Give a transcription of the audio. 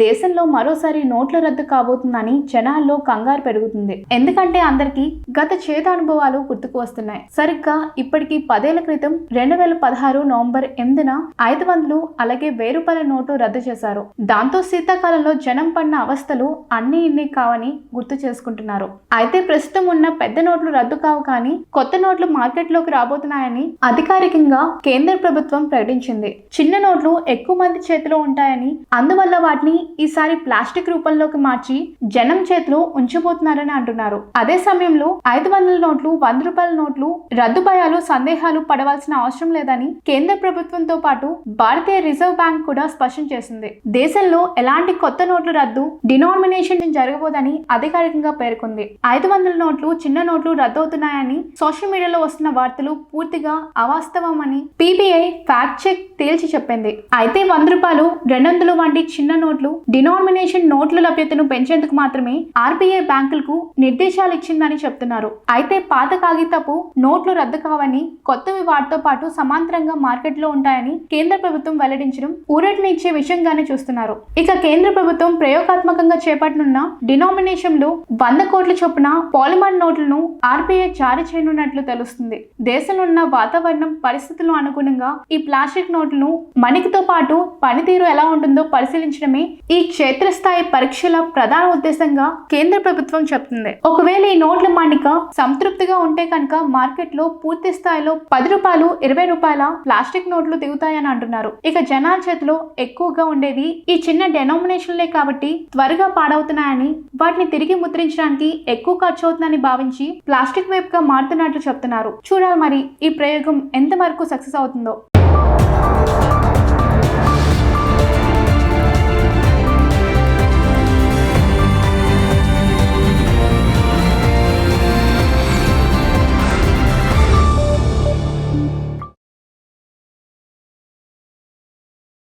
దేశంలో మరోసారి నోట్ల రద్దు కాబోతుందని జనాల్లో కంగారు పెరుగుతుంది. ఎందుకంటే అందరికీ గత చేదు అనుభవాలు గుర్తుకు వస్తున్నాయి. సరిగ్గా ఇప్పటికి 10 ఏళ్ల క్రితం 2016 నవంబర్ 8న 500 అలాగే ₹1000 నోటు రద్దు చేశారు. దాంతో శీతాకాలంలో జనం పడిన అవస్థలు అన్ని ఇన్ని కావని గుర్తు చేసుకుంటున్నారు. అయితే ప్రస్తుతం ఉన్న పెద్ద నోట్లు రద్దు కావు కానీ కొత్త నోట్లు మార్కెట్లోకి రాబోతున్నాయని అధికారికంగా కేంద్ర ప్రభుత్వం ప్రకటించింది. చిన్న నోట్లు ఎక్కువ మంది చేతిలో ఉంటాయని, అందువల్ల వాటిని ఈసారి ప్లాస్టిక్ రూపంలోకి మార్చి జనం చేతిలో ఉంచబోతున్నారని అంటున్నారు. అదే సమయంలో 500 నోట్లు, ₹100 నోట్లు రద్దు భయాలు, సందేహాలు పడవలసిన అవసరం లేదని కేంద్ర ప్రభుత్వంతో పాటు భారతీయ రిజర్వ్ బ్యాంక్ కూడా స్పష్టం చేసింది. దేశంలో ఎలాంటి కొత్త నోట్ల రద్దు, డినామినేషన్ జరగబోదని అధికారికంగా పేర్కొంది. 500 నోట్లు, చిన్న నోట్లు రద్దవుతున్నాయని సోషల్ మీడియాలో వస్తున్న వార్తలు పూర్తిగా అవాస్తవమని పీబీఐ ఫ్యాక్ట్ చెక్ తేల్చి చెప్పింది. అయితే ₹100, 200 వంటి చిన్న నోట్లు, డినామినేషన్ నోట్ల లభ్యతను పెంచేందుకు మాత్రమే ఆర్బీఐ బ్యాంకులకు నిర్దేశాలు ఇచ్చిందని చెప్తున్నారు. అయితే పాత కాగితపు నోట్లు రద్దు కావని, కొత్తవి వాటితో పాటు సమాంతరంగా మార్కెట్లో ఉంటాయని కేంద్ర ప్రభుత్వం వెల్లడించడం ఊరటనిచ్చే విషయంగానే చూస్తున్నారు. ఇక కేంద్ర ప్రభుత్వం ప్రయోగాత్మకంగా చేపట్టనున్న డినామినేషన్ లో 100 కోట్ల చొప్పున పాలిమర్ నోట్లను ఆర్బీఐ జారీ చేయనున్నట్లు తెలుస్తుంది. దేశంలో ఉన్న వాతావరణం పరిస్థితులకు అనుగుణంగా ఈ ప్లాస్టిక్ నోట్లను మణికతో పాటు పనితీరు ఎలా ఉంటుందో పరిశీలించడమే ఈ క్షేత్రస్థాయి పరీక్షల ప్రధాన ఉద్దేశంగా కేంద్ర ప్రభుత్వం చెప్తుంది. ఒకవేళ ఈ నోట్ల మన్నిక సంతృప్తిగా ఉంటే కనుక మార్కెట్ లో పూర్తి స్థాయిలో ₹10, ₹20 ప్లాస్టిక్ నోట్లు దిగుతాయని అంటున్నారు. ఇక జనాల చేతిలో ఎక్కువగా ఉండేవి ఈ చిన్న డెనామినేషన్లే కాబట్టి త్వరగా పాడవుతున్నాయని, వాటిని తిరిగి ముద్రించడానికి ఎక్కువ ఖర్చు అవుతుందని భావించి ప్లాస్టిక్ వైపుగా మారుతున్నట్లు చెప్తున్నారు. చూడాలి మరి ఈ ప్రయోగం ఎంత వరకు సక్సెస్ అవుతుందో.